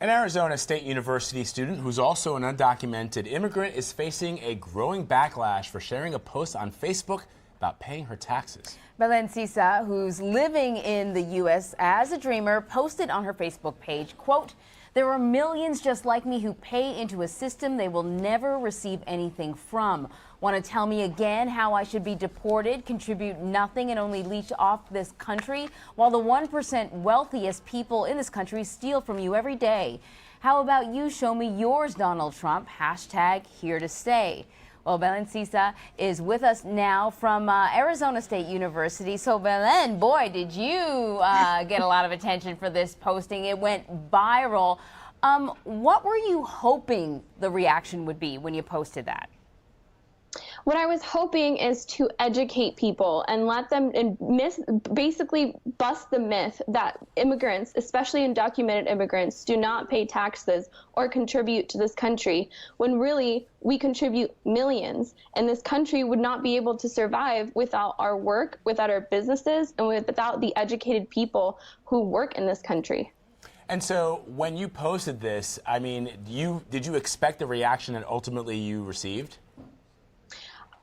An Arizona State University student who's also an undocumented immigrant is facing a growing backlash for sharing a post on Facebook about paying her taxes. Belen Sisa, who's living in the U.S. as a dreamer, posted on her Facebook page, quote, "There are millions just like me who pay into a system they will never receive anything from. Want to tell me again how I should be deported, contribute nothing, and only leech off this country, while the 1% wealthiest people in this country steal from you every day? How about you show me yours, Donald Trump? Hashtag here to stay." Well, Belen Sisa is with us now from Arizona State University. So, Belen, boy, did you get a lot of attention for this posting. It went viral. What were you hoping the reaction would be when you posted that? What I was hoping is to educate people and let them basically bust the myth that immigrants, especially undocumented immigrants, do not pay taxes or contribute to this country, when really we contribute millions, and this country would not be able to survive without our work, without our businesses, and without the educated people who work in this country. And so when you posted this, I mean, did you expect the reaction that ultimately you received?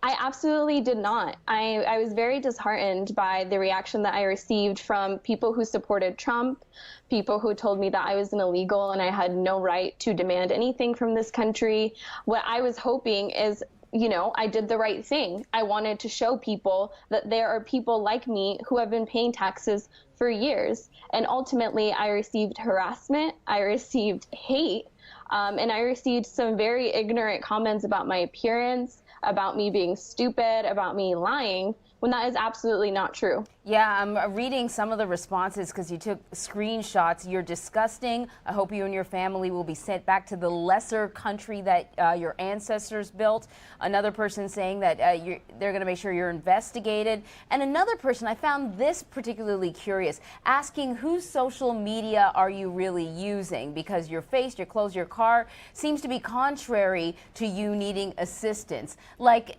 I absolutely did not. I was very disheartened by the reaction that I received from people who supported Trump, people who told me that I was an illegal and I had no right to demand anything from this country. What I was hoping is, you know, I did the right thing. I wanted to show people that there are people like me who have been paying taxes for years. And ultimately, I received harassment, I received hate, and I received some very ignorant comments about my appearance, about me being stupid, about me lying, when that is absolutely not true. Yeah, I'm reading some of the responses because you took screenshots. You're disgusting. I hope you and your family will be sent back to the lesser country that your ancestors built. Another person saying that they're going to make sure you're investigated. And another person, I found this particularly curious, asking whose social media are you really using? Because your face, your clothes, your car seems to be contrary to you needing assistance. Like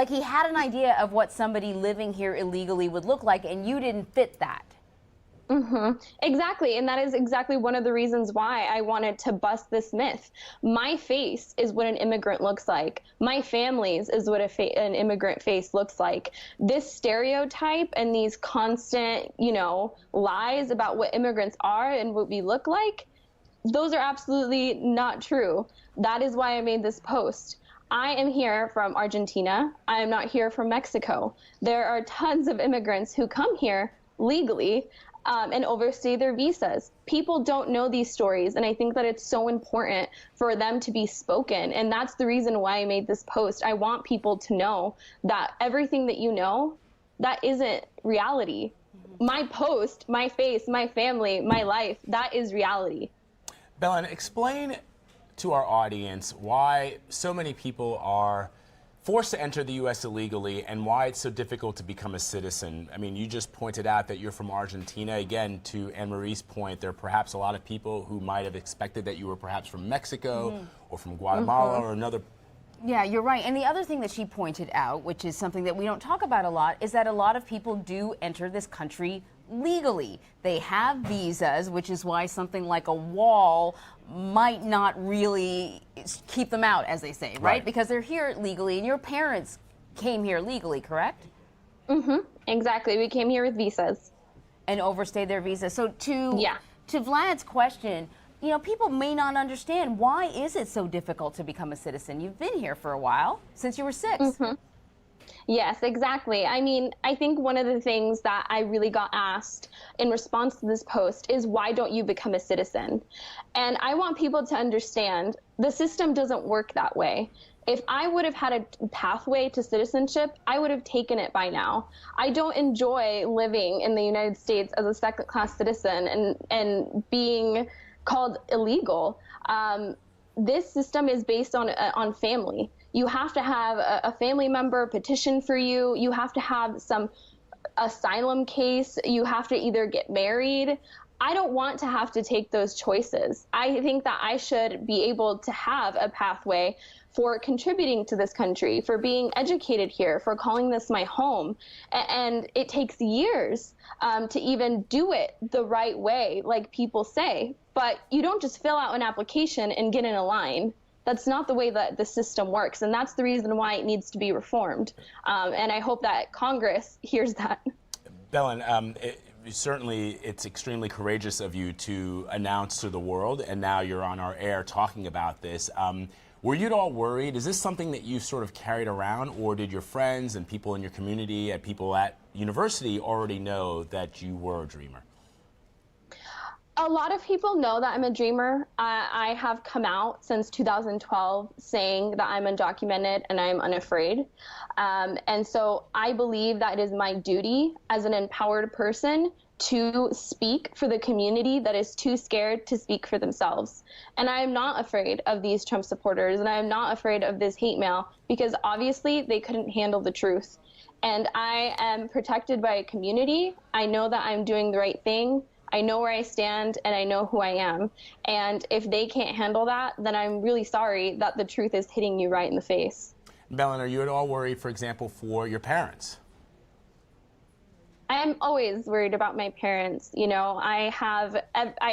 he had an idea of what somebody living here illegally would look like, and you didn't fit that. Exactly, and that is exactly one of the reasons why I wanted to bust this myth. My face is what an immigrant looks like. My family's is what an immigrant face looks like. This stereotype and these constant, lies about what immigrants are and what we look like, those are absolutely not true. That is why I made this post. I am here from Argentina. I am not here from Mexico. There are tons of immigrants who come here legally and overstay their visas. People don't know these stories, and I think that it's so important for them to be spoken, and that's the reason why I made this post. I want people to know that everything that you know, that isn't reality. My post, my face, my family, my life, that is reality. Belen, explain to our audience why so many people are forced to enter the U.S. illegally and why it's so difficult to become a citizen. I mean, you just pointed out that you're from Argentina. Again, to Anne-Marie's point, there are perhaps a lot of people who might have expected that you were perhaps from Mexico or from Guatemala or another. Yeah, you're right. And the other thing that she pointed out, which is something that we don't talk about a lot, is that a lot of people do enter this country legally. They have visas, which is why something like a wall might not really keep them out, as they say, right? Because they're here legally, and your parents came here legally, correct? Exactly. We came here with visas. And overstayed their visas. So to Vlad's question, people may not understand, why is it so difficult to become a citizen? You've been here for a while, since you were 6. Yes, exactly. I mean, I think one of the things that I really got asked in response to this post is, why don't you become a citizen? And I want people to understand the system doesn't work that way. If I would have had a pathway to citizenship, I would have taken it by now. I don't enjoy living in the United States as a second-class citizen and being called illegal. This system is based on family. You have to have a family member petition for you. You have to have some asylum case. You have to either get married. I don't want to have to take those choices. I think that I should be able to have a pathway for contributing to this country, for being educated here, for calling this my home. And it takes years to even do it the right way, like people say. But you don't just fill out an application and get in a line. That's not the way that the system works. And that's the reason why it needs to be reformed. And I hope that Congress hears that. Belen, certainly it's extremely courageous of you to announce to the world, and now you're on our air talking about this. Were you at all worried? Is this something that you sort of carried around, or did your friends and people in your community and people at university already know that you were a dreamer? A lot of people know that I'm a dreamer. I have come out since 2012 saying that I'm undocumented and I'm unafraid. And so I believe that it is my duty as an empowered person to speak for the community that is too scared to speak for themselves. And I am not afraid of these Trump supporters, and I am not afraid of this hate mail, because obviously they couldn't handle the truth. And I am protected by a community. I know that I'm doing the right thing. I know where I stand, and I know who I am. And if they can't handle that, then I'm really sorry that the truth is hitting you right in the face. Belen, are you at all worried, for example, for your parents? I am always worried about my parents. You know, I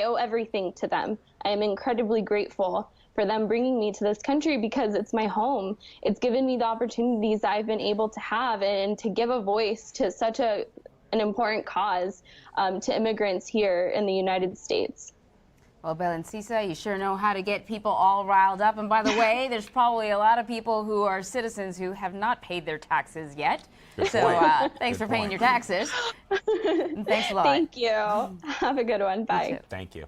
owe everything to them. I am incredibly grateful for them bringing me to this country because it's my home. It's given me the opportunities that I've been able to have, and to give a voice to such an important cause to immigrants here in the United States. Well, Belen Sisa, you sure know how to get people all riled up. And by the way, there's probably a lot of people who are citizens who have not paid their taxes yet. Good So thanks for paying your taxes. And thanks a lot. Thank you. Have a good one. Bye. Thank you.